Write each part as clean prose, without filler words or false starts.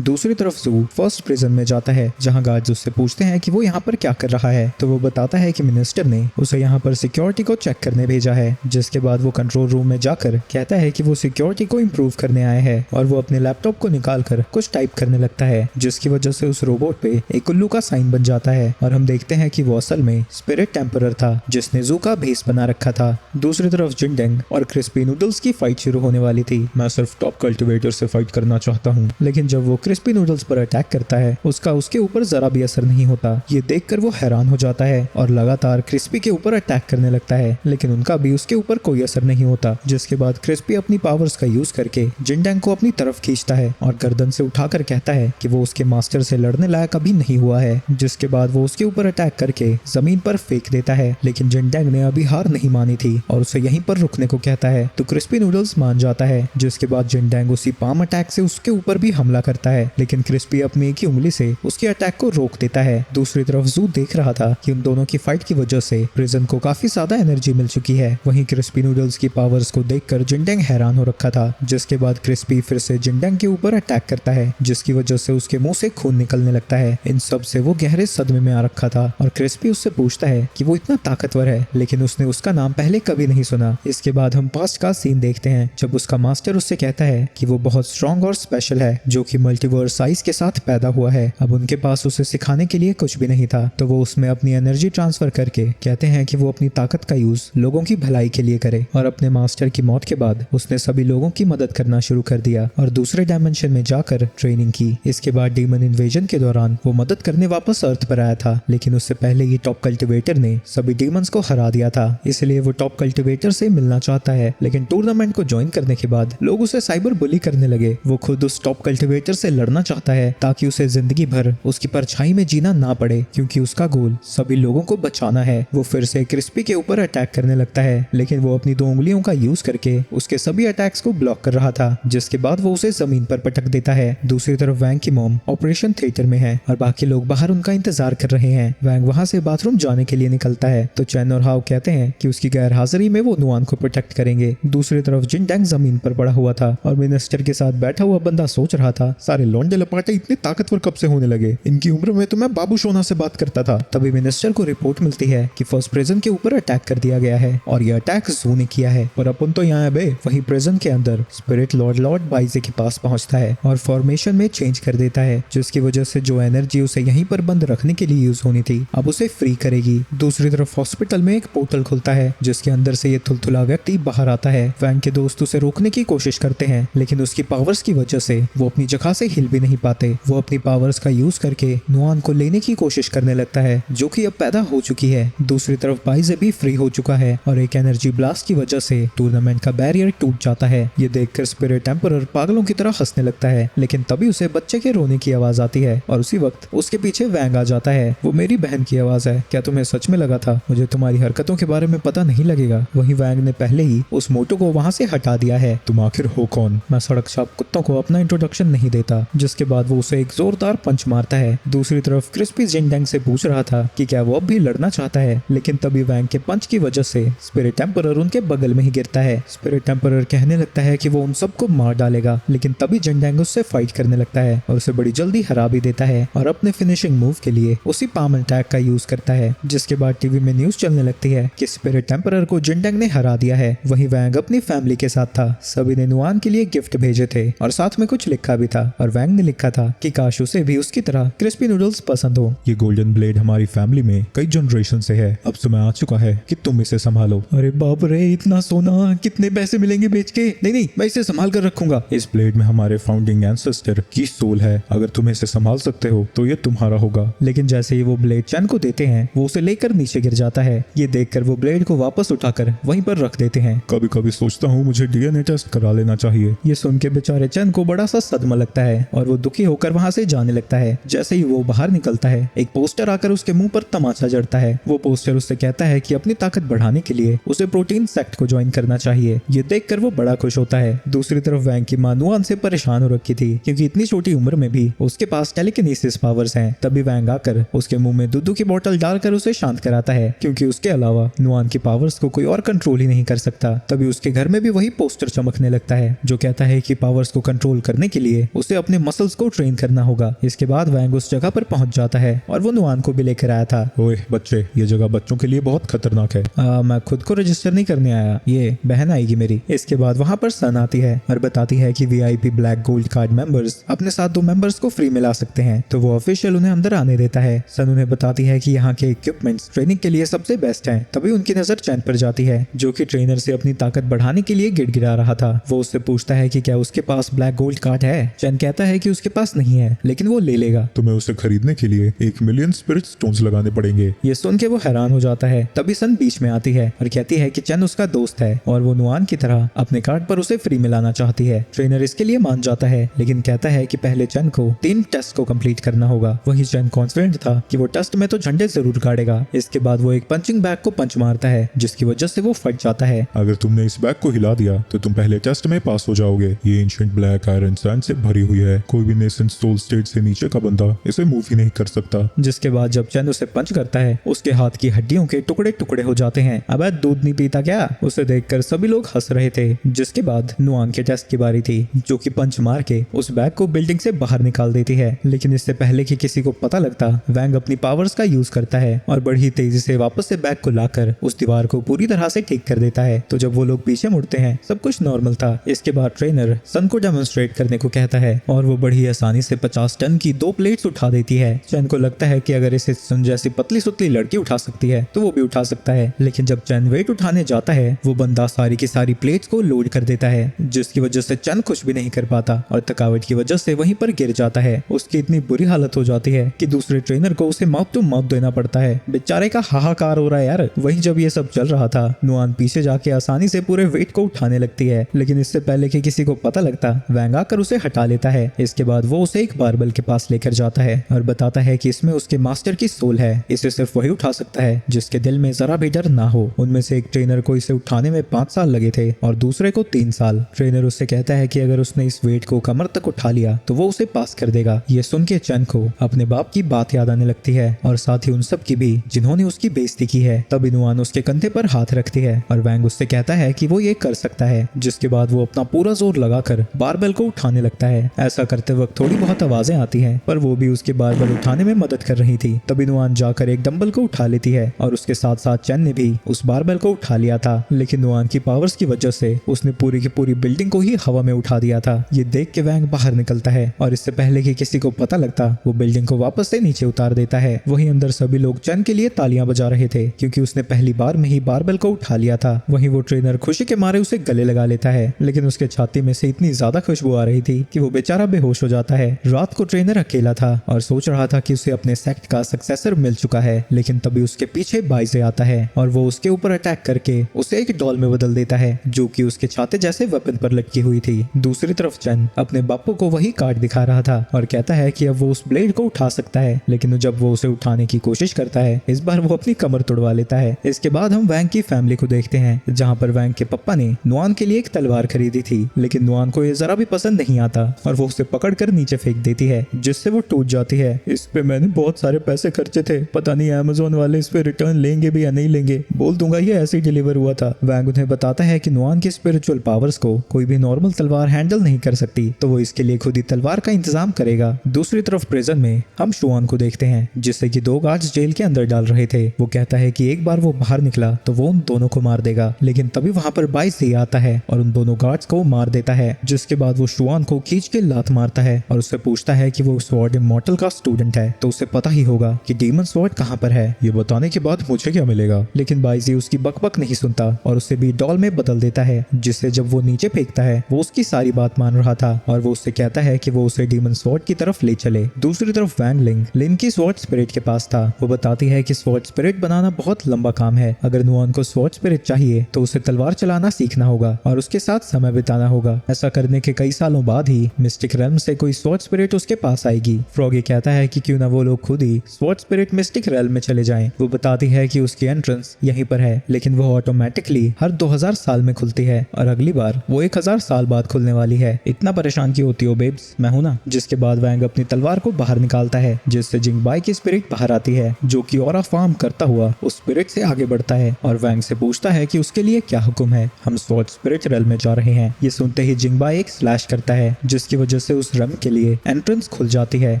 दूसरी तरफ जू फर्स्ट प्रिजन में जाता है जहाँ गार्ड्स उससे पूछते हैं कि वो यहाँ पर क्या कर रहा है, तो वो बताता है कि मिनिस्टर ने उसे यहाँ पर सिक्योरिटी को चेक करने भेजा है। जिसके बाद वो कंट्रोल रूम में जाकर कहता है कि वो सिक्योरिटी को इम्प्रूव करने आया है और वो अपने लैपटॉप को निकाल कर कुछ टाइप करने लगता है, जिसकी वजह से उस रोबोट पे एक उल्लू का साइन बन जाता है और हम देखते हैं कि वो असल में स्पिरिट टेम्परर था जिसने जू का भेस बना रखा था। दूसरी तरफ जिनडेंग और क्रिस्पी नूडल्स की फाइट शुरू होने वाली थी। मैं सिर्फ टॉप कल्टिवेटर से फाइट करना चाहता हूँ, लेकिन जब वो क्रिस्पी नूडल्स पर अटैक करता है उसका उसके ऊपर जरा भी असर नहीं होता। ये देखकर वो हैरान हो जाता है और लगातार क्रिस्पी के ऊपर अटैक करने लगता है, लेकिन उनका भी उसके ऊपर कोई असर नहीं होता। जिसके बाद क्रिस्पी अपनी पावर्स का यूज करके जिनडेंग को अपनी तरफ खींचता है और गर्दन से उठाकर कहता है कि वो उसके मास्टर से लड़ने लायक अभी नहीं हुआ है। जिसके बाद वो उसके ऊपर अटैक करके जमीन पर फेंक देता है, लेकिन जिनडेंग ने अभी हार नहीं मानी थी और उसे यहीं पर रुकने को कहता है, तो क्रिस्पी नूडल्स मान जाता है। जिसके बाद जिनडेंग उसी पाम अटैक से उसके ऊपर भी हमला करता है, लेकिन क्रिस्पी अपनी एक ही उंगली से उसके अटैक को रोक देता है। दूसरी तरफ जू देख रहा था कि उन दोनों की फाइट की वजह से प्रिजन को काफी ज्यादा एनर्जी मिल चुकी है। वहीं क्रिस्पी नूडल्स की पावर्स को देखकर जिनडेंग हैरान हो रखा था। जिसके बाद क्रिस्पी फिर से जिनडेंग के ऊपर अटैक करता है, जिसकी वजह से उसके मुंह से खून निकलने लगता है। इन सब से वो गहरे सदमे में आ रखा था और क्रिस्पी उससे पूछता है कि वो इतना ताकतवर है, लेकिन उसने उसका नाम पहले कभी नहीं सुना। इसके बाद हम पास्ट का सीन देखते हैं जब उसका मास्टर उससे कहता है कि वो बहुत स्ट्रॉन्ग और स्पेशल है, जो कि मल्टीवर्स साइज के साथ पैदा हुआ है। अब उनके पास उसे सिखाने के लिए कुछ भी नहीं था, तो वो उसमें अपनी एनर्जी ट्रांसफर करके कहते हैं कि वो अपनी ताकत का यूज लोगों की भलाई के लिए करे। और अपने मास्टर की मौत के बाद उसने सभी लोगों की मदद करना शुरू कर दिया और दूसरे डायमेंशन में जाकर ट्रेनिंग की। इसके बाद डीमन इन्वेजन के दौरान वो मदद करने वापस अर्थ पर आया था, लेकिन उससे पहले ही टॉप कल्टिवेटर ने सभी डीमंस को हरा दिया था। इसलिए वो टॉप कल्टिवेटर से मिलना चाहता है, लेकिन टूर्नामेंट को ज्वाइन करने के बाद लोग उसे साइबर बुली करने लगे। वो खुद उस टॉप कल्टिवेटर से लड़ना चाहता है ताकि उसे जिंदगी भर उसकी परछाई में जीना ना पड़े, क्योंकि उसका गोल सभी लोगों को बचाना है। वो फिर से क्रिस्पी के ऊपर अटैक करने लगता है, लेकिन वो अपनी 2 उंगलियों का यूज करके उसके सभी अटैक्स को ब्लॉक कर रहा था। जिसके बाद वो उसे जमीन पर पटक देता है। दूसरी तरफ वैंग की मॉम ऑपरेशन थिएटर में है और बाकी लोग बाहर उनका इंतजार कर रहे हैं। वैंग वहां से बाथरूम जाने के लिए निकलता है, तो चैन और हाउ कहते हैं कि उसकी गैर हाजिरी में वो नुआन को प्रोटेक्ट करेंगे। दूसरी तरफ जिनडेंग जमीन पर पड़ा हुआ था और मिनिस्टर के साथ बैठा हुआ बंदा सोच रहा था, सारे लौंडे लपाटे इतने ताकतवर कब से होने लगे, इनकी उम्र में तो मैं बाबू सोना से बात करता था। तभी मिनिस्टर को रिपोर्ट मिलती है कि फर्स्ट प्रिजन के ऊपर अटैक कर दिया गया है और ये अटैक जू ने किया है, और अपन तो यहाँ है। वहीं प्रिजन के अंदर स्पिरिट लॉर्ड बाइजे के पास पहुंचता है और फॉर्मेशन में चेंज कर देता है, जिसकी वजह से जो एनर्जी उसे यहीं पर बंद रखने के लिए यूज होनी थी अब उसे फ्री करेगी। दूसरी तरफ हॉस्पिटल में एक पोर्टल खुलता है जिसके अंदर से ये थुलथुला व्यक्ति बाहर आता है। वैंग के दोस्त उसे रोकने की कोशिश करते हैं, लेकिन उसकी पावर्स की वजह से वो अपनी जगह से हिल भी नहीं पाते। वो अपनी पावर्स का यूज करके नुआन को लेने की कोशिश करने लगता है, जो कि अब पैदा हो चुकी है। दूसरी तरफ बाइजे भी फ्री हो चुका है और एक एनर्जी ब्लास्ट की वजह से टूर्नामेंट का बैरियर टूट जाता है। ये देखकर स्पिरिट टेम्परर पागलों की तरह हंसने लगता है, लेकिन तभी उसे बच्चे के रोने की आवाज आती है और उसी वक्त उसके पीछे वैंग आ जाता है। वो मेरी बहन की आवाज है, क्या तुम्हें सच में लगा था मुझे तुम्हारी हरकतों के बारे में पता नहीं लगेगा? वहीं वैंग ने पहले ही उस मोटो को वहां से हटा दिया है। तुम आखिर हो कौन? मैं सड़क छाप कुत्तों को अपना इंट्रोडक्शन नहीं देता। जिसके बाद वो उसे एक जोरदार पंच मारता है। दूसरी तरफ क्रिस्पी जिनडेंग से पूछ रहा था कि क्या वो अब भी लड़ना चाहता है, लेकिन तभी वैंग के पंच की वजह से स्पिरिट टेम्परर उनके बगल में ही गिरता है। स्पिरिट टेम्परर कहने लगता है कि वो उन सबको मार डालेगा, लेकिन तभी जिनडेंग उससे फाइट करने लगता है और उसे बड़ी जल्दी हरा भी देता है और अपने फिनिशिंग मूव के लिए उसी पाम अटैक का यूज करता है। जिसके बाद टीवी में न्यूज चलने लगती है कि स्पिरिट टेम्परर को जिनडेंग ने हरा दिया है। वहीं वैंग अपनी फैमिली के साथ था। सभी ने नुआन के लिए गिफ्ट भेजे थे और साथ में कुछ लिखा भी था, और वैंग ने लिखा था कि काश उसे भी उसकी तरह क्रिस्पी नूडल्स पसंद हो। ये गोल्डन ब्लेड हमारी फैमिली में कई जनरेशन से है, अब समय आ चुका है कि तुम इसे संभालो। अरे बाप रे, इतना सोना कितने पैसे मिलेंगे बेच के? नहीं, मैं इसे संभाल कर रखूंगा। इस ब्लेड में हमारे फाउंडिंग एंसेस्टर की सोल है, अगर तुम इसे संभाल सकते हो तो ये तुम्हारा होगा। लेकिन जैसे ही वो ब्लेड चैन को देते हैं, वो उसे लेकर नीचे गिर जाता है। ये देखकर वो ब्लेड को वापस उठाकर वहीं पर रख देते हैं। कभी कभी सोचता हूँ मुझे डीएनए टेस्ट करा लेना चाहिए। ये सुन के बेचारे चैन को बड़ा सा सदमा लगता है और वो दुखी होकर वहाँ से जाने लगता है। जैसे ही वो बाहर निकलता है, एक पोस्टर आकर उसके मुंह पर तमाचा जड़ता है। वो पोस्टर उससे कहता है कि अपनी ताकत बढ़ाने के लिए उसे प्रोटीन सेक्ट को ज्वाइन करना चाहिए। ये देखकर वो बड़ा खुश होता है। दूसरी तरफ वैंग की मां नुआन से परेशान हो रखी थी, क्योंकि इतनी छोटी उम्र में भी उसके पास टेलीकिनेसिस पावर्स हैं। तभी वैंग आकर उसके मुंह में दूध की बोतल डालकर उसे शांत कराता है, क्योंकि उसके अलावा नुआन की पावर्स को कोई और कंट्रोल ही नहीं कर सकता। तभी उसके घर में भी वही पोस्टर चमकने लगता है, जो कहता है कि पावर्स को कंट्रोल करने के लिए उसे अपनी अपने मसल्स को ट्रेन करना होगा। इसके बाद वैंग उस जगह पर पहुंच जाता है और वो नुआन को भी लेकर आया था। ओए बच्चे, ये जगह बच्चों के लिए बहुत खतरनाक है। मैं खुद को रजिस्टर नहीं करने आया, ये बहन आएगी मेरी। इसके बाद वहाँ पर सन आती है और बताती है कि VIP black gold card members अपने साथ 2 मेंबर्स को फ्री में ला सकते हैं, तो वो ऑफिशियल उन्हें अंदर आने देता है। सन उन्हें बताती है कि यहाँ के इक्विपमेंट्स ट्रेनिंग के लिए सबसे बेस्ट हैं। तभी उनकी नजर चैन पर जाती है, जो कि ट्रेनर से अपनी ताकत बढ़ाने के लिए गिड़गिड़ा रहा था। वो उससे पूछता है कि क्या उसके पास ब्लैक गोल्ड कार्ड है। चैन कहता है कि उसके पास नहीं है, लेकिन वो ले लेगा। तुम्हें उसे खरीदने के लिए 1 मिलियन स्पिरिट स्टोन्स लगाने पड़ेंगे। ये सुन के वो हैरान हो जाता है। तभी सन बीच में आती है और कहती है कि चैन उसका दोस्त है और वो नुआन की तरह अपने कार्ड पर उसे फ्री में लाना चाहती है। ट्रेनर इसके लिए मान जाता है, लेकिन कहता है कि पहले चैन को 3 टेस्ट को कंप्लीट करना होगा। वही चैन कॉन्फिडेंट था कि वो टेस्ट में तो झंडे जरूर गाड़ेगा। इसके बाद वो एक पंचिंग बैग को पंच मारता है, जिसकी वजह से वो फट जाता है। अगर तुमने इस बैग को हिला दिया तो तुम पहले टेस्ट में पास हो जाओगे। ये एंशिएंट ब्लैक आयरन सैंड से भरी हुई है। कोई भी नेसेंट सोल स्टेट से नीचे का बंदा इसे मूव ही नहीं कर सकता। जिसके बाद जब चैन उसे पंच करता है, उसके हाथ की हड्डियों के टुकड़े टुकड़े हो जाते हैं। अबे दूध नहीं पीता क्या? उसे देखकर सभी लोग हंस रहे थे। जिसके बाद नुआन के टेस्ट की बारी थी, जो कि पंच मार के उस बैग को बिल्डिंग से बाहर निकाल देती है। लेकिन इससे पहले कि किसी को पता लगता, वैंग अपनी पावर्स का यूज करता है और बड़ी तेजी से वापस से बैग को लाकर उस दीवार को पूरी तरह से ठीक कर देता है। तो जब वो लोग पीछे मुड़ते हैं, सब कुछ नॉर्मल था। इसके बाद ट्रेनर सन को डेमोन्स्ट्रेट करने को कहता है और वो बड़ी आसानी से 50 टन की 2 प्लेट्स उठा देती है। चैन को लगता है कि अगर इसे सन जैसी पतली सुतली लड़की उठा सकती है तो वो भी उठा सकता है। लेकिन जब चैन वेट उठाने जाता है, वो बंदा सारी की सारी प्लेट्स को लोड कर देता है, जिसकी वजह से चैन कुछ भी नहीं कर पाता और थकावट की वजह से वहीं पर गिर जाता है। उसकी इतनी बुरी हालत हो जाती है कि दूसरे ट्रेनर को उसे माउथ टू माउथ देना पड़ता है। बेचारे का हाहाकार हो रहा है यार। वहीं जब ये सब चल रहा था, नुआन पीछे जाके आसानी से पूरे वेट को उठाने लगती है, लेकिन इससे पहले कि किसी को पता लगता, वैंग आकर उसे हटा लेता है। इसके बाद वो उसे एक बारबल के पास लेकर जाता है और बताता है कि इसमें उसके मास्टर की सोल है। इसे सिर्फ वही उठा सकता है जिसके दिल में जरा भी डर ना हो। उनमें से एक ट्रेनर को इसे उठाने में 5 साल लगे थे और दूसरे को 3 साल। ट्रेनर उससे कहता है कि अगर उसने इस वेट को कमर तक उठा लिया तो वो उसे पास कर देगा। ये सुन के चैन को अपने बाप की बात याद आने लगती है और साथ ही उन सब की भी जिन्होंने उसकी बेइज्जती की है। तब नुआन उसके कंधे पर हाथ रखती है और वैंग उससे कहता है कि वो ये कर सकता है। जिसके बाद वो अपना पूरा जोर लगाकर बारबेल को उठाने लगता है। ऐसा करते वक्त थोड़ी बहुत आवाजें आती हैं, पर वो भी उसके बारबेल उठाने में मदद कर रही थी। तभी नुआन जाकर एक डंबल को उठा लेती है और उसके साथ साथ चैन ने भी उस बारबेल को उठा लिया था। लेकिन नुआन की पावर्स की वजह से उसने पूरी की पूरी बिल्डिंग को ही हवा में उठा दिया था। ये देख के वैंग बाहर निकलता है और इससे पहले कि किसी को पता लगता, वो बिल्डिंग को वापस से नीचे उतार देता है। वहीं अंदर सभी लोग चैन के लिए तालियां बजा रहे थे, क्योंकि उसने पहली बार में ही बारबेल को उठा लिया था। वहीं वो ट्रेनर खुशी के मारे उसे गले लगा लेता है, लेकिन उसके छाती में से इतनी ज्यादा खुशबू आ रही थी कि वो बेचारा बेहोश हो जाता है। रात को ट्रेनर अकेला था और सोच रहा था कि उसे अपने सेक्ट का सक्सेसर मिल चुका है, लेकिन तभी उसके पीछे बाइजे आता है और वो उसके ऊपर अटैक करके उसे एक डॉल में बदल देता है, जो कि उसके छाते जैसे वेपन पर लटकी हुई थी। दूसरी तरफ चैन अपने बापू को वही कार्ड दिखा रहा था और कहता है कि अब वो उस ब्लेड को उठा सकता है, लेकिन जब वो उसे उठाने की कोशिश करता है, इस बार वो अपनी कमर तोड़वा लेता है। इसके बाद हम वैंग की फैमिली को देखते हैं, जहाँ पर वैंग के पप्पा ने नुआन के लिए एक तलवार खरीदी थी, लेकिन नुआन को ये जरा भी पसंद नहीं आता और वो उसे पकड़कर नीचे फेंक देती है, जिससे वो टूट जाती है। इस पे मैंने बहुत सारे पैसे खर्चे थे, पता नहीं अमेज़न वाले इस पे रिटर्न लेंगे भी या नहीं लेंगे, बोल दूंगा ये ऐसे ही डिलीवर हुआ था। वैंग उन्हें बताता है कि नुआन की स्पिरिचुअल पावर्स को कोई भी नॉर्मल तलवार हैंडल नहीं कर सकती, तो वो इसके लिए खुद ही तलवार का इंतजाम करेगा। दूसरी तरफ प्रिजन में हम शुआन को देखते हैं, जिससे कि 2 गार्ड्स जेल के अंदर डाल रहे थे। वो कहता है कि एक बार वो बाहर निकला तो वो उन दोनों को मार देगा, लेकिन तभी वहां पर बाइजे आता है और उन दोनों गार्ड्स को मार देता है। जिसके बाद वो शुआन को खींच के लात मारता है और उससे पूछता है कि वो स्वॉर्ड इमॉर्टल का स्टूडेंट है, तो उसे पता ही होगा कि डीमन स्वॉर्ड कहाँ पर है। ये बताने के बाद मुझे क्या मिलेगा? लेकिन बाइजी उसकी बकबक नहीं सुनता और उसे भी डॉल में बदल देता है, जिससे जब वो नीचे फेंकता है, वो उसकी सारी बात मान रहा था और वो उससे कहता है कि वो उसे डीमन स्वॉर्ड की तरफ ले चले। दूसरी तरफ वैंग लिन की स्वॉर्ड स्पिरिट के पास था। वो बताती है कि स्वॉर्ड स्पिरिट बनाना बहुत लंबा काम है। अगर नुआन को स्वॉर्ड स्पिरिट चाहिए तो उसे तलवार चलाना सीखना होगा और उसके साथ समय बिताना होगा। ऐसा करने के कई सालों बाद ही मिस्टिक रेल्म से कोई स्वॉर्ड स्पिरिट उसके पास आएगी। फ्रॉगी कहता है कि क्यों ना वो लोग खुद ही स्वॉर्ड स्पिरिट मिस्टिक रेल्म में चले जाएं। वो बताती है कि उसकी एंट्रेंस यहीं पर है, लेकिन वो ऑटोमेटिकली हर 2000 साल में खुलती है और अगली बार वो 1000 साल बाद खुलने वाली है। इतना परेशान क्यों होती हो बेब्स, मैं हूं ना। जिसके बाद वैंग अपनी तलवार को बाहर निकालता है, जिससे जिंगबाई की स्पिरिट बाहर आती है, जो कि ऑरा फार्म करता हुआ उस स्पिरिट से आगे बढ़ता है और वैंग से पूछता है कि उसके लिए क्या हुक्म है। हम स्वॉर्ड स्पिरिट रेल्म में जा रहे हैं। ये सुनते ही जिंगबाई एक स्लैश करता है, जिसकी वजह वजह से उस रम के लिए एंट्रेंस खुल जाती है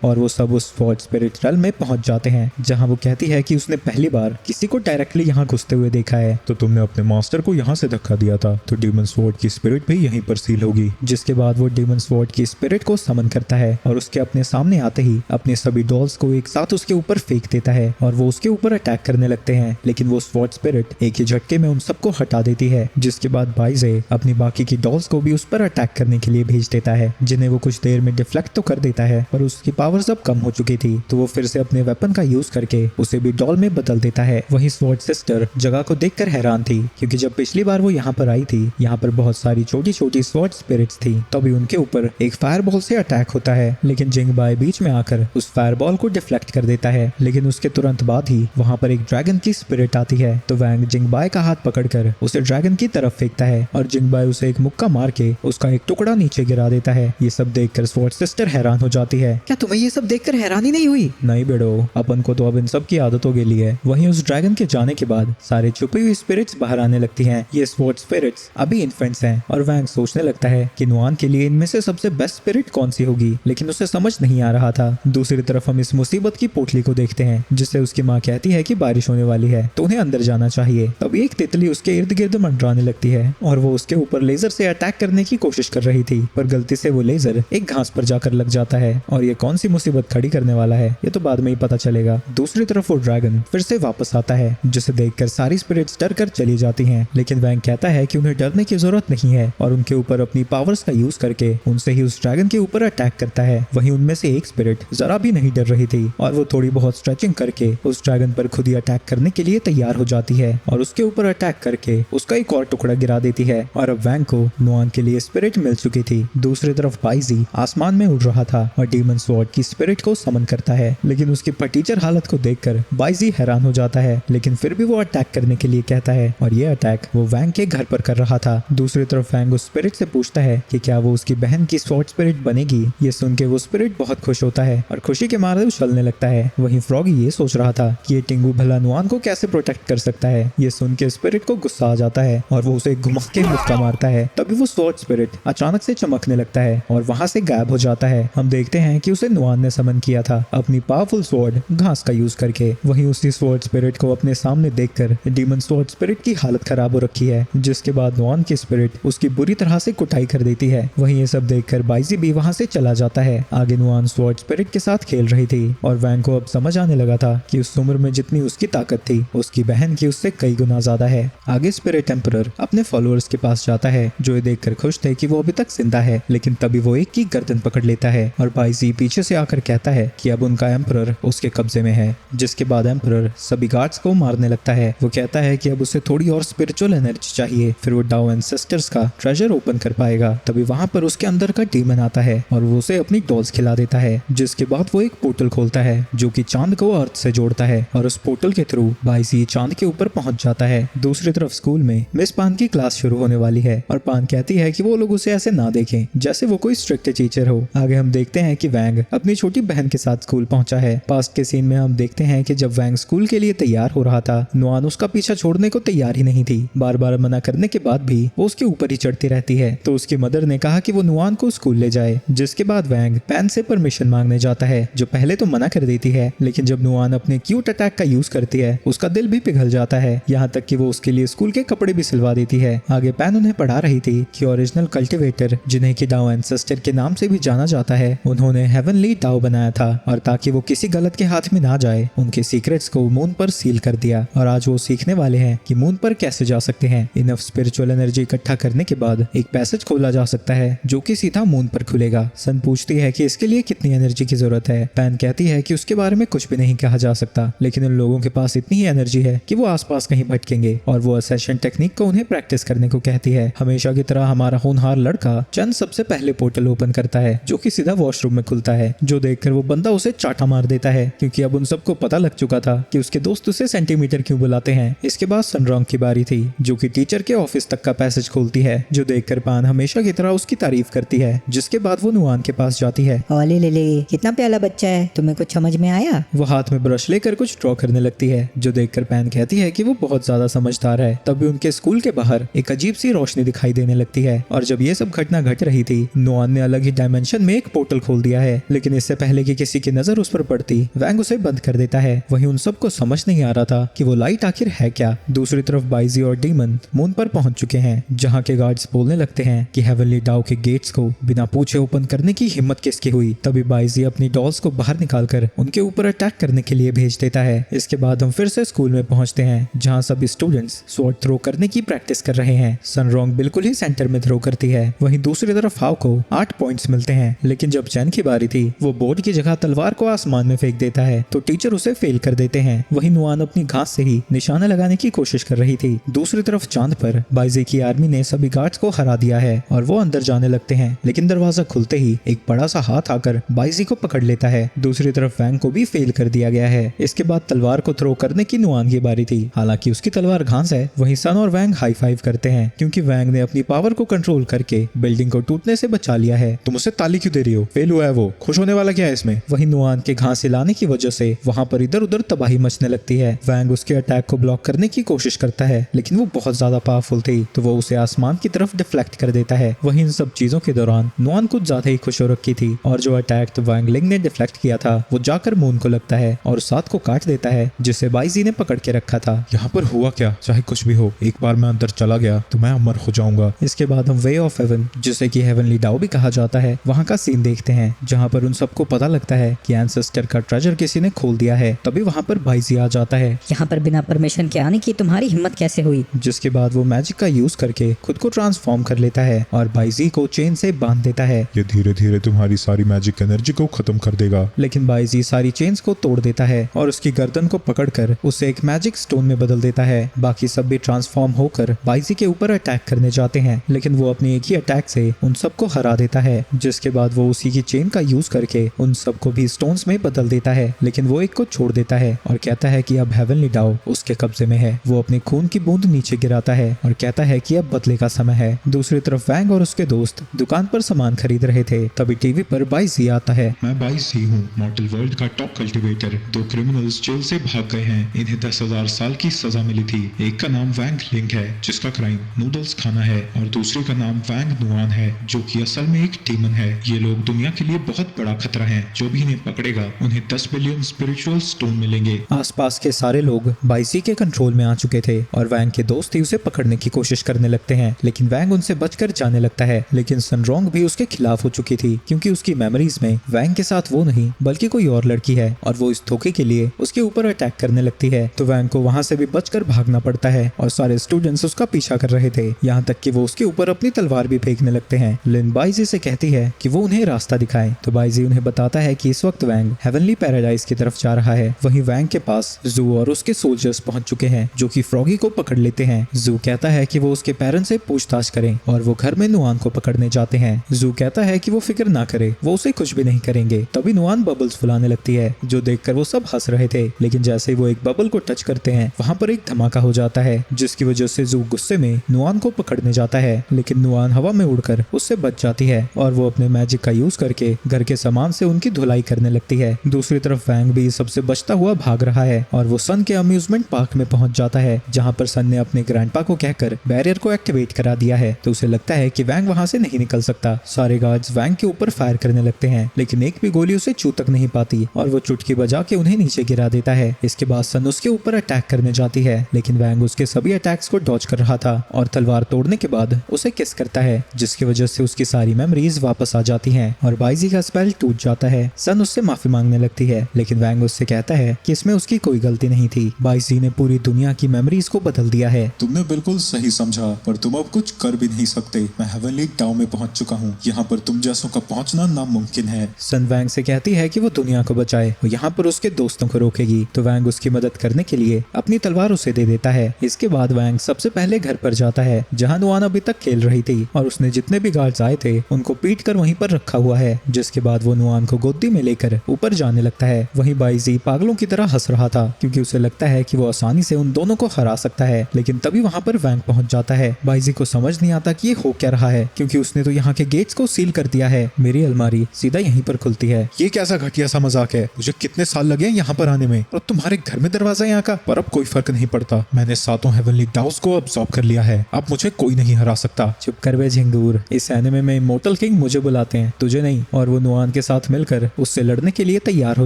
और वो सब उस स्वॉर्ड स्पिरिट रेल्म में पहुंच जाते हैं, जहां वो कहती है कि उसने पहली बार किसी को डायरेक्टली यहाँ घुसते हुए देखा है। तो तुमने अपने मास्टर को यहाँ से धक्का दिया था, तो डीमन स्वॉर्ड की स्पिरिट भी यहीं पर सील होगी। जिसके बाद वो डीमन स्वॉर्ड की स्पिरिट को समन करता है और उसके अपने सामने आते ही अपने सभी डॉल्स को एक साथ उसके ऊपर फेंक देता है और वो उसके ऊपर अटैक करने लगते हैं, लेकिन वो स्वॉर्ड स्पिरिट एक ही झटके में उन सबको हटा देती है। जिसके बाद बाइजे अपनी बाकी की डॉल्स को भी उस पर अटैक करने के लिए भेज देता है, जिन्हें वो कुछ देर में डिफ्लेक्ट तो कर देता है, पर उसकी पावर्स अब कम हो चुकी थी, तो वो फिर से अपने वेपन का यूज करके उसे भी डॉल में बदल देता है। वहीं स्वॉर्ड सिस्टर जगह को देखकर हैरान थी, क्योंकि जब पिछली बार वो यहाँ पर आई थी, यहाँ पर बहुत सारी छोटी छोटी स्वॉर्ड स्पिरिट्स थी, तभी उनके ऊपर एक फायरबॉल से अटैक होता है, लेकिन जिंगबाई बीच में आकर उस फायरबॉल को डिफ्लेक्ट कर देता है। लेकिन उसके तुरंत बाद ही वहाँ पर एक ड्रैगन की स्पिरिट आती है, तो वैंग जिंगबाई का हाथ पकड़कर उसे ड्रैगन की तरफ फेंकता है और जिंगबाई उसे एक मुक्का मार के उसका एक टुकड़ा नीचे गिरा देता है। ये सब देखकर स्वॉर्ड सिस्टर हैरान हो जाती है। क्या तुम्हें ये सब देखकर हैरानी नहीं हुई? नहीं बेड़ो, अपन को तो अब इन सब की आदत हो गई है। वहीं उस ड्रैगन के जाने के बाद सारे छुपी हुई स्पिरिट्स बाहर आने लगती हैं। ये स्वॉर्ड स्पिरिट्स अभी इन्फेंट्स हैं और वैंग सोचने लगता है कि नुआन के लिए इनमें से सबसे बेस्ट स्पिरिट कौन सी होगी, लेकिन उसे समझ नहीं आ रहा था। दूसरी तरफ हम इस मुसीबत की पोटली को देखते हैं, जिससे उसकी माँ कहती है कि बारिश होने वाली है, तो उन्हें अंदर जाना चाहिए। तभी एक तितली उसके इर्द गिर्द मंडराने लगती है और वो उसके ऊपर लेजर से अटैक करने की कोशिश कर रही थी, पर गलती से वो लेजर एक घास पर जाकर लग जाता है और ये कौन सी मुसीबत खड़ी करने वाला है, ये तो बाद में ही पता चलेगा। दूसरी तरफ वो ड्रैगन फिर से वापस आता है, जिसे देखकर सारी स्पिरिट्स डर कर चली जाती हैं, लेकिन वैंग कहता है कि उन्हें डरने की जरूरत नहीं है और उनके ऊपर अपनी पावर्स का यूज करके उनसे ही उस ड्रैगन के ऊपर अटैक करता है। वहीं उनमें से एक स्पिरिट जरा भी नहीं डर रही थी और वो थोड़ी बहुत स्ट्रेचिंग करके उस ड्रैगन पर खुद ही अटैक करने के लिए तैयार हो जाती है और उसके ऊपर अटैक करके उसका एक और टुकड़ा गिरा देती है और अब वैंग को नुआन के लिए स्पिरिट मिल चुकी थी। दूसरी तरफ बाइजी आसमान में उड़ रहा था और डीमन स्वॉर्ड की स्पिरिट को समन करता है, लेकिन उसकी फटीचर हालत को देखकर बाइजी हैरान हो जाता है, लेकिन फिर भी वो अटैक करने के लिए कहता है और ये अटैक वो वैंग के घर पर कर रहा था। दूसरी तरफ वैंग उस स्पिरिट से पूछता है कि क्या वो उसकी बहन की स्वॉर्ड स्पिरिट बनेगी। ये सुन के वो स्पिरिट बहुत खुश होता है और खुशी के मारे उछलने लगता है। वहीं फ्रॉगी ये सोच रहा था कि ये टिंगू भला नुआन को कैसे प्रोटेक्ट कर सकता है। ये सुन के स्पिरिट को गुस्सा आ जाता है और वो उसे घुमा के मुक्का मारता है। तभी वो स्वॉर्ड स्पिरिट अचानक से चमकने लगता है और वहां से गायब हो जाता है। हम देखते हैं कि उसे नुआन ने समन किया था अपनी पावरफुल स्वॉर्ड घास का यूज करके। वहीं उसी स्वॉर्ड स्पिरिट को अपने सामने देखकर डीमन स्वॉर्ड स्पिरिट की हालत खराब हो रखी है, जिसके बाद नुआन की स्पिरिट उसकी बुरी तरह से कुटाई कर देती है। वहीं ये सब देखकर बाइजी भी वहां से चला जाता है। आगे नुआन स्वॉर्ड स्पिरिट के साथ खेल रही थी और वैंग को अब समझ आने लगा था कि उस उम्र में जितनी उसकी ताकत थी, उसकी बहन की उससे कई गुना ज्यादा है। आगे स्पिरिट एम्परर अपने फॉलोअर्स के पास जाता है, जो ये देखकर खुश थे कि वो अभी तक जिंदा है, लेकिन तभी वो एक की गर्दन पकड़ लेता है और बाइजी पीछे से आकर कहता है कि अब उनका एम्परर उसके कब्जे में है। जिसके बाद एम्परर सभी गार्ड्स को मारने लगता है। वो कहता है कि अब उसे थोड़ी और स्पिरिचुअल एनर्जी चाहिए, फिर वो डाउ एंसेस्टर्स का ट्रेजर ओपन कर पाएगा। तभी वहां पर उसके अंदर का डीमन आता है और वो उसे अपनी डॉल्स खिला देता है। जिसके बाद वो एक पोर्टल खोलता है जो कि चांद को अर्थ से जोड़ता है और उस पोर्टल के थ्रू बाइजी चांद के ऊपर पहुंच जाता है। दूसरी तरफ स्कूल में मिस पान की क्लास शुरू होने वाली है और पान कहती है कि वो लोग उसे ऐसे ना देखें जैसे वो कोई स्ट्रिक्ट टीचर हो। आगे हम देखते हैं कि वैंग अपनी छोटी बहन के साथ स्कूल पहुंचा है। पास्ट के सीन में हम देखते हैं कि जब वैंग स्कूल के लिए तैयार हो रहा था, नुआन उसका पीछा छोड़ने को तैयार ही नहीं थी। बार बार मना करने के बाद भी वो उसके ऊपर ही चढ़ती रहती है, तो उसकी मदर ने कहा कि वो नुआन को स्कूल ले जाए। जिसके बाद वैंग पैन से परमिशन मांगने जाता है, जो पहले तो मना कर देती है, लेकिन जब नुआन अपने क्यूट अटैक का यूज करती है, उसका दिल भी पिघल जाता है, यहाँ तक कि वो उसके लिए स्कूल के कपड़े भी सिलवा देती है। आगे पैन उन्हें पढ़ा रही थी कि ओरिजिनल कल्टिवेटर, जिन्हें कि डाउ एंसेस्टर के नाम से भी जाना जाता है, उन्होंने हेवनली डाउ बनाया था और ताकि वो किसी गलत के हाथ में ना जाए, उनके सीक्रेट्स को मून पर सील कर दिया और आज वो सीखने वाले हैं कि मून पर कैसे जा सकते हैं। इनफ स्पिरिचुअल एनर्जी इकट्ठा करने के बाद एक पैसेज खोला जा सकता है जो कि सीधा मून पर खुलेगा। सन पूछती है कि इसके लिए कितनी एनर्जी की जरूरत है। पैन कहती है कि उसके बारे में कुछ भी नहीं कहा जा सकता, लेकिन उन लोगों के पास इतनी ही एनर्जी है कि वो आसपास कहीं भटकेंगे और वो असेशन टेक्निक को उन्हें प्रैक्टिस करने को कहती है। हमेशा की तरह हमारा होनहार लड़का चंद सबसे पहले पोर्टल ओपन करता है, जो कि सीधा वॉशरूम में खुलता है, जो देखकर वो बंदा उसे चाटा मार देता है, क्योंकि अब उन सबको पता लग चुका था कि उसके दोस्त उसे सेंटीमीटर क्यों बुलाते हैं। इसके बाद सनरॉन्ग की बारी थी, जो कि टीचर के ऑफिस तक का पैसेज खोलती है, जो देखकर पान हमेशा की तरह उसकी तारीफ करती है। जिसके बाद वो नुआन के पास जाती है। ओले ले ले, कितना प्यारा बच्चा है, तुम्हें कुछ समझ में आया? वो हाथ में ब्रश लेकर कुछ ड्रॉ करने लगती है, जो देखकर पैन कहती है कि वो बहुत ज्यादा समझदार है। तभी उनके स्कूल के बाहर एक अजीब सी रोशनी दिखाई देने लगती है और जब ये सब घटना घट रही थी, नुआन ने अलग ही डायमेंशन में एक पोर्टल खोल दिया है, लेकिन इससे पहले कि किसी की नजर उस पर पड़ती वैंग उसे बंद कर देता है। वहीं उन सबको समझ नहीं आ रहा था कि वो लाइट आखिर है क्या। दूसरी तरफ बाइजी और डीमन मून पर पहुंच चुके हैं, जहां के गार्ड्स बोलने लगते हैं कि हेवनली डाउ के गेट्स को बिना पूछे ओपन करने की हिम्मत किसकी हुई। तभी बाइजी अपनी डॉल्स को बाहर निकालकर उनके ऊपर अटैक करने के लिए भेज देता है। इसके बाद हम फिर से स्कूल में पहुंचते हैं, जहां सभी स्टूडेंट्स स्वॉर्ड थ्रो करने की प्रैक्टिस कर रहे हैं। सनरोंग बिल्कुल ही सेंटर में थ्रो करती है। वहीं दूसरी तरफ हाउ को 8 पॉइंट्स मिलते हैं, लेकिन जब चैन की बारी थी वो बोर्ड की जगह तलवार को आसमान में फेंक देता है तो टीचर उसे फेल कर देते हैं। वहीं नुआन अपनी घास से ही निशाना लगाने की कोशिश कर रही थी। दूसरी तरफ चांद पर बाइजे की आर्मी ने सभी गार्ड्स को हरा दिया है और वो अंदर जाने लगते हैं, लेकिन दरवाजा खुलते ही एक बड़ा सा हाथ आकर बाइजी को पकड़ लेता है। दूसरी तरफ वैंग को भी फेल कर दिया गया है। इसके बाद तलवार को थ्रो करने की नुआन की बारी थी, हालांकि उसकी तलवार घास है। वहीं सन और वैंग हाई फाइव करते हैं, क्योंकि वैंग ने अपनी पावर को कंट्रोल करके बिल्डिंग को टूटने से बचा लिया है। तुम उसे ताली क्यों दे रही हो? फेल हुआ है वो, खुश होने वाला क्या है इसमें? वहीं नुआन के घास हिलाने की वजह से वहां पर इधर उधर तबाही मचने लगती है। वैंग उसके अटैक को ब्लॉक करने की कोशिश करता है, लेकिन वो बहुत ज्यादा पावरफुल थी तो वो उसे आसमान की तरफ डिफ्लेक्ट कर देता है। वहीं इन सब चीजों के दौरान नुआन कुछ ज्यादा ही खुश हो रखी थी और जो अटैक तो वैंग लिंग ने डिफ्लेक्ट किया था वो जाकर मून को लगता है और साथ को काट देता है, जिसे बाइजी ने पकड़ के रखा था। यहाँ पर हुआ क्या? चाहे कुछ भी हो, एक बार मैं अंदर चला गया तो मैं अमर हो जाऊंगा। इसके बाद हम वे ऑफ हेवन, जिसे कि हेवनली डाउ भी कहा जाता है, वहाँ का सीन देखते हैं, जहाँ पर उन सबको पता लगता है कि एंसेस्टर का ट्रेजर किसी ने खोल दिया है। तभी वहाँ पर बाइजी आ जाता है। यहाँ पर बिना परमिशन के आने की तुम्हारी हिम्मत कैसे हुई? जिसके बाद वो मैजिक का यूज करके खुद को ट्रांसफॉर्म कर लेता है और बाइजी को चेन से बांध देता है। ये धीरे धीरे तुम्हारी सारी मैजिक एनर्जी को खत्म कर देगा। लेकिन बाइजी सारी चेन्स को तोड़ देता है और उसकी गर्दन को पकड़कर उसे एक मैजिक स्टोन में बदल देता है। बाकी सब भी ट्रांसफॉर्म होकर बाइजी के ऊपर अटैक करने जाते हैं, लेकिन वो अपनी एक ही अटैक से उन सबको हरा देता है। जिसके बाद वो उसी की चेन का यूज करके उन सबको भी स्टोन्स में बदल देता है, लेकिन वो एक को छोड़ देता है और कहता है कि अब हेवनली डाउ उसके कब्जे में है। वो अपनी खून की बूंद नीचे गिराता है और कहता है कि अब बदले का समय है। दूसरी तरफ वैंग और उसके दोस्त दुकान पर सामान खरीद रहे थे, तभी टीवी पर बाइजी आता है। मैं बाइजी हूँ, मॉडल वर्ल्ड का टॉप कल्टीवेटर। 2 क्रिमिनल्स जेल से भाग गए हैं, इन्हें 10,000 साल की सजा मिली थी। एक का नाम वैंग लिंग है, जिसका क्राइम नूडल्स खाना है, और दूसरे का नाम वैंग नुआन है, जो कि असल में एक डीमन है। ये लोग दुनिया के लिए बहुत बड़ा खतरा है। जो भी इन्हें पकड़ेगा उन्हें 10 बिलियन स्पिरिचुअल स्टोन मिलेंगे। आसपास के सारे लोग बाइजी के कंट्रोल में आ चुके थे और वैंग के दोस्त ही उसे पकड़ने की कोशिश करने लगते हैं, लेकिन वैंग उनसे बचकर जाने लगता है। लेकिन सनरोंग भी उसके खिलाफ हो चुकी थी, क्योंकि उसकी मेमोरीज में वैंग के साथ वो नहीं बल्कि कोई और लड़की है और वो इस धोखे के लिए उसके ऊपर अटैक करने लगती है। तो वैंग को वहां से भी बचकर भागना पड़ता है और सारे स्टूडेंट्स उसका पीछा कर रहे थे, यहाँ तक कि वो उसके ऊपर अपनी तलवार भी फेंकने लगते हैं। लिन बाइजी से कहती है कि वो उन्हें रास्ता दिखाए, तो बाइजी उन्हें बताता है कि इस वक्त वैंग हेवनली पैराडाइज की तरफ जा रहा है। वहीं वैंग के पास जू और उसके सोल्जर्स पहुंच चुके हैं, जो कि फ्रॉगी को पकड़ लेते हैं। जू कहता है कि वो उसके पेरेंट्स से पूछताछ करें और वो घर में नुआन को पकड़ने जाते हैं। जू कहता है कि वो फिक्र ना करे, वो उसे कुछ भी नहीं करेंगे। तभी नुआन बबल्स फुलाने लगती है, जो देखकर वो सब हंस रहे थे, लेकिन जैसे ही वो एक बबल को टच करते हैं वहाँ पर एक धमाका हो जाता है, जिसकी वजह से जू गुस्से में नुआन को पकड़ने जाता है, लेकिन नुआन हवा में उड़कर उससे बच जाती है और वो अपने मैजिक का यूज करके घर के सामान से उनकी धुलाई करने लगती है। दूसरी तरफ वैंग भी सबसे बचता हुआ भाग रहा है और वो सन के अम्यूजमेंट पार्क में पहुंच जाता है, जहाँ पर सन ने अपने ग्रैंडपा को कहकर बैरियर को एक्टिवेट करा दिया है। तो उसे लगता है कि वैंग वहां से नहीं निकल सकता। सारे गार्ड्स वैंग के ऊपर फायर करने लगते हैं, लेकिन एक भी गोली उसे छू तक नहीं पाती और वो चुटकी बजा के उन्हें नीचे गिरा देता है। इसके बाद सन उसके ऊपर अटैक करने जाती है, लेकिन वैंग उसके सभी अटैक्स को डॉज कर रहा था और तलवार तोड़ने के बाद उसे किस करता है, जिसकी वजह से उसकी सारी मेमोरीज वापस आ जाती हैं और बाइजी का स्पेल टूट जाता है। सन उससे माफी मांगने लगती है, लेकिन वैंग उससे कहता है कि इसमें उसकी कोई गलती नहीं थी। बाइजी ने पूरी दुनिया की मेमोरीज को बदल दिया है। तुमने बिल्कुल सही समझा, पर तुम अब कुछ कर भी नहीं सकते। मैं हेवनली डाउ में पहुंच चुका हूँ, यहाँ पर तुम जैसों का पहुंचना नामुमकिन है। सन वैंग से कहती है कि वो दुनिया को बचाए, वो यहाँ पर उसके दोस्तों को रोकेगी। तो वैंग उसकी मदद करने के लिए अपनी तलवार उसे दे देता है। इसके बाद वैंग सबसे पहले घर पर जाता है, जहाँ नुआन अभी तक खेल रही थी और उसने जितने भी गार्ड्स आए थे उनको पीट कर वहीं पर रखा हुआ है। जिसके बाद वो नुआन को गोदी में लेकर ऊपर जाने लगता है। वहीं बाइजी पागलों की तरह हंस रहा था, क्योंकि उसे लगता है कि वो आसानी से उन दोनों को हरा सकता है। लेकिन तभी वहाँ पर वैंग पहुंच जाता है। बाइजी को समझ नहीं आता कि ये हो क्या रहा है, क्योंकि उसने तो यहाँ के गेट्स को सील कर दिया है। मेरी अलमारी सीधा यहीं पर खुलती है। ये कैसा घटिया सा मजाक है? मुझे कितने साल लगे यहाँ पर आने में, और तुम्हारे घर में दरवाजा यहाँ का। पर अब कोई फर्क नहीं पड़ता, मैंने 7 हेवनली डाउस को अब्सॉर्ब कर लिया है। अब मुझे कोई नहीं हरा सकता। चुप कर बे झिंगूर, इस एनिमे में इमोर्टल इमोर्टल किंग मुझे बुलाते हैं, तुझे नहीं। और वो नुआन के साथ मिलकर उससे लड़ने के लिए तैयार हो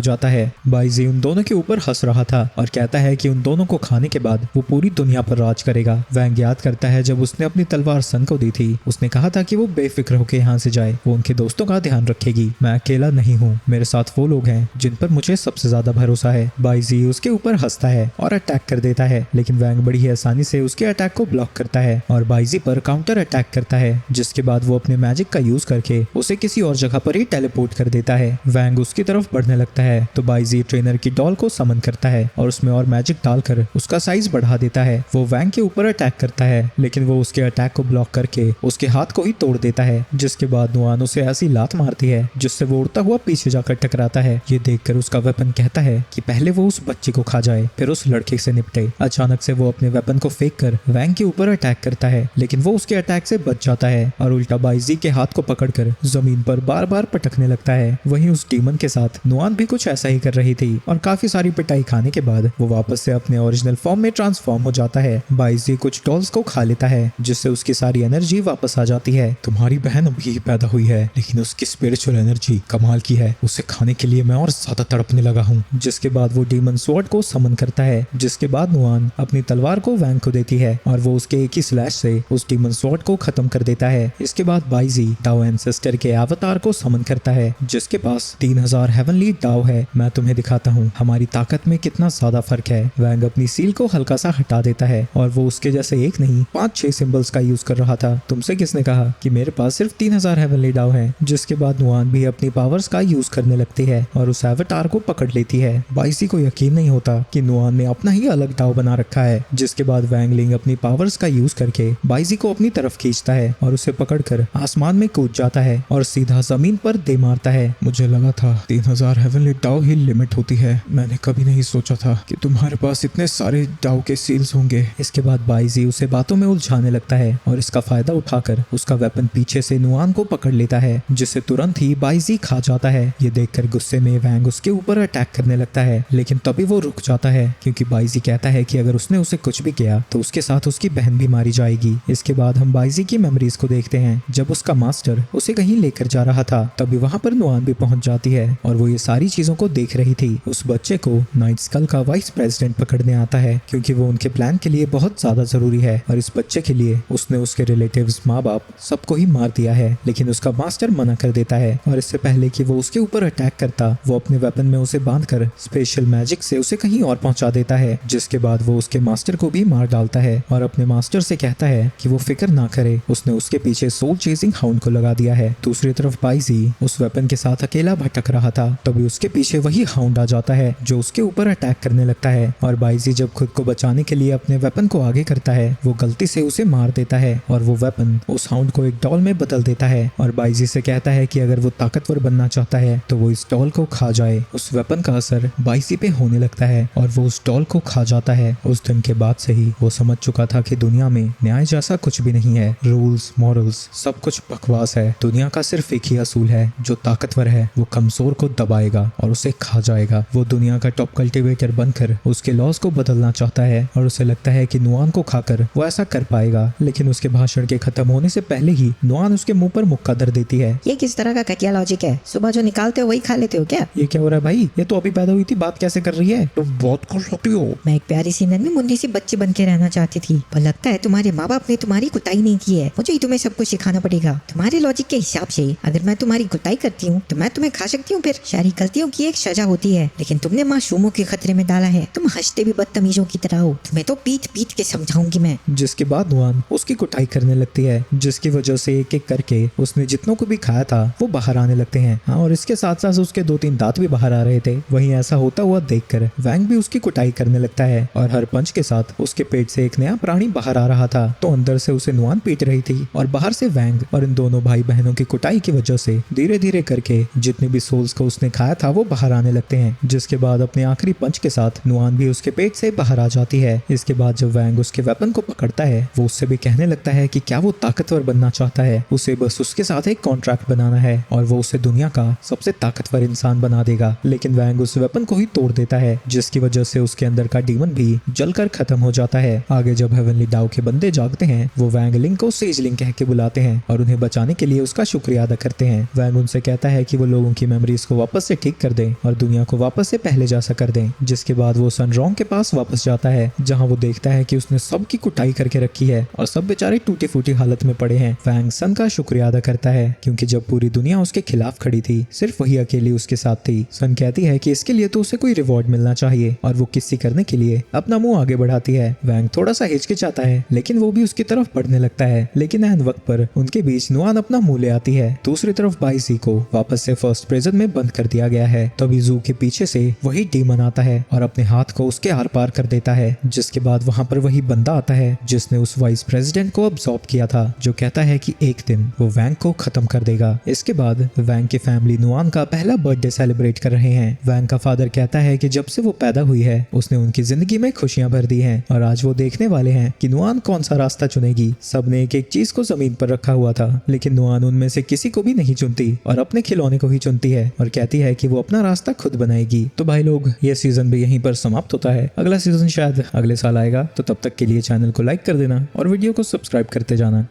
जाता है। बाइजी उन दोनों के ऊपर हंस रहा था और कहता है कि उन दोनों को खाने के बाद वो पूरी दुनिया पर राज करेगा। वैंग याद करता है जब उसने अपनी तलवार सन को दी थी, उसने कहा था कि वो बेफिक्र होकर यहाँ से जाए, वो उनके दोस्तों का ध्यान रखेगी। मैं अकेला नहीं हूँ, मेरे साथ वो लोग हैं जिन पर मुझे सबसे ज्यादा भरोसा है। बाइजी उसके ऊपर हंसता है और अटैक कर देता है, लेकिन वैंग बड़ी ही आसानी से उसके अटैक को ब्लॉक करता है और बाइजी पर काउंटर अटैक करता है, जिसके बाद वो अपने मैजिक का यूज करके उसे किसी और जगह पर ही टेलीपोर्ट कर देता है। वैंग उसकी तरफ बढ़ने लगता है तो बाइजी ट्रेनर की डॉल को समन करता है और उसमें और मैजिक डालकर उसका साइज बढ़ा देता है। वो वैंग के ऊपर अटैक करता है, लेकिन वो उसके अटैक को ब्लॉक करके उसके हाथ को ही तोड़ देता है, जिसके बाद नुआन उसे ऐसी लात मारती है जिससे वो उड़ता हुआ पीछे जाकर टकराता है। ये देखकर उसका वेपन कहता है कि पहले वो उस बच्चे को खा जाए, फिर उस लड़के से निपटे। अचानक से वो अपने वेपन को फेंक कर वैंग के ऊपर अटैक करता है, लेकिन वो उसके अटैक से बच जाता है और उल्टा बाइजी के हाथ को पकड़कर जमीन पर बार बार पटकने लगता है। वहीं उस डीमन के साथ नुआन भी कुछ ऐसा ही कर रही थी और काफी सारी पिटाई खाने के बाद वो वापस से अपने ओरिजिनल फॉर्म में ट्रांसफॉर्म हो जाता है। बाइजी कुछ डॉल्स को खा लेता है, जिससे उसकी सारी एनर्जी वापस आ जाती है। तुम्हारी बहन अभी ही पैदा हुई है, लेकिन उसकी स्पिरिचुअल एनर्जी कमाल की है, उसे खाने के लिए मैं और ज्यादा तड़पने लगा हूँ। जिसके बाद वो डीमन स्वॉर्ड को समन करता है, जिसके बाद नुआन अपनी तलवार को वैंग को देती है और वो उसके एक ही स्लैश से उस डीमन स्वॉर्ड को खत्म कर देता है। इसके बाद बाइजी डाओ एंसेस्टर के अवतार को समन करता है, जिसके पास 3000 हेवनली डाओ है। मैं तुम्हें दिखाता हूँ हमारी ताकत में कितना ज्यादा फर्क है। वैंग अपनी सील को हल्का सा हटा देता है और वो उसके जैसे एक नहीं 5-6 सिंबल्स का यूज कर रहा था। तुमसे किसने कहा कि मेरे पास सिर्फ 3000 हेवनली डाओ है। जिसके बाद नुआन भी अपनी पावर्स का यूज करने लगती है और उस एवतार को पकड़ लेती है। बाइसी को यकीन नहीं होता कि नुआन ने अपना ही अलग डाओ बना रखा है। जिसके बाद वैंग लिंग अपनी पावर्स का यूज करके बाइजी को अपनी तरफ खींचता है और उसे पकड़कर आसमान में कूद जाता है और सीधा जमीन पर दे मारता है। मुझे लगा था 3000 हेवनली डाउ ही लिमिट होती है, मैंने कभी नहीं सोचा था कि तुम्हारे पास इतने सारे डाउ के सील्स होंगे। इसके बाद बाइजी उसे बातों में उलझाने लगता है और इसका फायदा उठाकर उसका वेपन पीछे से नुआन को पकड़ लेता है, जिसे तुरंत ही बाइजी खा जाता है। ये देखकर गुस्से में वैंग उसके ऊपर अटैक करने लगता है, लेकिन तभी वो रुक जाता है क्योंकि बाइजी कहता है कि अगर उसने उसे कुछ भी किया तो उसके साथ उसकी बहन भी मारी जाएगी। इसके बाद हम बाइजी की मेमोरीज को देखते हैं। जब उसका मास्टर उसे कहीं लेकर जा रहा था तभी वहाँ पर नुआन भी पहुंच जाती है और वो ये सारी चीजों को देख रही थी। उस बच्चे को नाइट स्कल का वाइस प्रेसिडेंट पकड़ने आता है क्योंकि वो उनके प्लान के लिए बहुत ज्यादा जरूरी है और इस बच्चे के लिए उसने उसके रिलेटिव्स, माँ बाप सबको ही मार दिया है। लेकिन उसका मास्टर मना कर देता है और इससे पहले कि वो उसके ऊपर अटैक करता वो अपने वेपन में उसे बांधकर स्पेशल मैजिक से उसे कहीं और पहुंचा देता है। जिसके बाद वो उसके मास्टर को भी मार डालता है और अपने मास्टर से कहता है कि वो फिक्र ना करे, उसने उसके पीछे सोल चेजिंग हाउंड को लगा दिया है। दूसरी तरफ बाइजी उस वेपन के साथ अकेला भटक रहा था, तभी उसके पीछे वही हाउंड आ जाता है जो उसके ऊपर अटैक करने लगता है और बाइजी जब खुद को बचाने के लिए अपने वेपन को आगे करता है वो गलती से उसे मार देता है और वो वेपन उस हाउंड को एक डॉल में बदल देता है और बाइजी से कहता है कि अगर वो ताकतवर बनना चाहता है तो वो इस डॉल को खा जाए। उस वेपन का असर बाइजी पे होने लगता है और वो उस डॉल को खा जाता है। उस दिन के बाद से ही वो समझ चुका था कि दुनिया में न्याय जैसा कुछ भी नहीं है, रूल्स मॉरल्स सब कुछ बकवास है। दुनिया का सिर्फ एक ही असूल है, जो ताकतवर है वो कमजोर को दबाएगा और उसे खा जाएगा। वो दुनिया का टॉप कल्टीवेटर बनकर उसके लॉज को बदलना चाहता है और उसे लगता है कि नुआन को खाकर वो ऐसा कर पाएगा, लेकिन उसके भाषण के खत्म होने से पहले ही नुआन उसके मुंह पर मुक्का धर देती है। ये किस तरह का घटिया लॉजिक है? सुबह जो निकालते हो वही खा लेते हो क्या? ये क्या हो रहा है भाई? ये तो अभी पैदा हुई थी, बात कैसे कर रही है? तो बहुत कर सकती हो। मैं एक प्यारी सी नन्ही मुन्नी सी बच्ची बन के रहना चाहती थी, पर लगता है तुम्हारे माँ बाप ने तुम्हारी कुटाई नहीं की है। मुझे ही तुम्हें सब कुछ सिखाना पड़ेगा। तुम्हारे लॉजिक के हिसाब से अगर मैं तुम्हारी कुटाई करती हूँ तो मैं तुम्हें खा सकती हूँ, फिर सारी गलतियों की एक सजा होती है, लेकिन तुमने मासूमों के खतरे में डाला है। तुम हंसते भी बदतमीजों की तरह हो, तुम्हें तो पीट पीट के समझाऊंगी मैं। जिसके बाद नुआन उसकी कुटाई करने लगती है, जिसकी वजह से एक एक करके उसने जितनों को भी खाया था वो बाहर आने लगते हैं। हाँ, और इसके साथ साथ उसके 2-3 दांत भी बाहर आ रहे थे। वहीं ऐसा होता हुआ देखकर वैंग भी उसकी कुटाई करने लगता है और हर पंच के साथ उसके पेट से एक नया प्राणी बाहर आ रहा था। तो अंदर से उसे नुआन पीट रही थी और बाहर से वैंग, और इन दोनों भाई बहनों की कुटाई की वजह से धीरे धीरे करके जितने भी सोल्स को उसने खाया था वो बाहर आने लगते हैं। जिसके बाद अपने आखिरी पंच के साथ नुआन भी उसके पेट से बाहर आ जाती है। इसके बाद जब वैंग उसके वेपन को पकड़ता है वो उससे भी कहने लगता है कि क्या वो ताकतवर बनना चाहता है, उसे बस उसके साथ एक कॉन्ट्रैक्ट बनाना है और वो उसे दुनिया का सबसे ताकतवर इंसान बना देगा। लेकिन वैंग उस वेपन को ही तोड़ देता है, जिसकी वजह से उसके अंदर का डीमन भी जलकर खत्म हो जाता है। आगे जब हेवनली डाउ के बंदे जागते हैं वो वैंग लिंग को सेज लिंग कह के बुलाते हैं और उन्हें बचाने बचाने के लिए उसका शुक्रिया अदा करते हैं। वैंग उनसे कहता है कि वो लोगों की मेमोरीज को वापस से ठीक कर दें और दुनिया को वापस से पहले जैसा कर दें। जिसके बाद वो सन रॉन्ग के पास वापस जाता है, जहाँ वो देखता है कि उसने सबकी कुटाई करके रखी है और सब बेचारे टूटी फूटी हालत में पड़े हैं। वैंग सन का शुक्रिया अदा करता है क्योंकि जब पूरी दुनिया उसके खिलाफ खड़ी थी, सिर्फ वही अकेली उसके साथ थी। सन कहती है कि इसके लिए तो उसे कोई रिवॉर्ड मिलना चाहिए और वो किसी करने के लिए अपना मुंह आगे बढ़ाती है। वैंग थोड़ा सा हिचकिचाता है, लेकिन वो भी उसकी तरफ बढ़ने लगता है। लेकिन ऐन वक्त पर उनके बीच नुआन अपना मुंह ले आती है। दूसरी तरफ बाइसी को वापस से फर्स्ट प्रिजन में बंद कर दिया गया है। तभी जू के पीछे से वही डीमन आता है और अपने हाथ को उसके आर पार कर देता है। जिसके बाद वहाँ पर वही बंदा आता है जिसने उस वाइस प्रेसिडेंट को अब्सॉर्ब किया था, जो कहता है कि एक दिन वो वैंग को खत्म कर देगा। इसके बाद वैंग की फैमिली नुआन का पहला बर्थडे सेलिब्रेट कर रहे हैं। वैंग का फादर कहता है कि जब से वो पैदा हुई है उसने उनकी जिंदगी में खुशियां भर दी हैं और आज वो देखने वाले हैं कि नुआन कौन सा रास्ता चुनेगी। सबने एक एक चीज को जमीन पर रखा हुआ था, लेकिन नुआन उनमें से किसी को भी नहीं चुनती और अपने खिलौने को ही चुनती है और कहती है कि वो अपना रास्ता खुद बनाएगी। तो भाई लोग, ये सीजन भी यहीं पर समाप्त होता है। अगला सीजन शायद अगले साल आएगा, तो तब तक के लिए चैनल को लाइक कर देना और वीडियो को सब्सक्राइब करते जाना।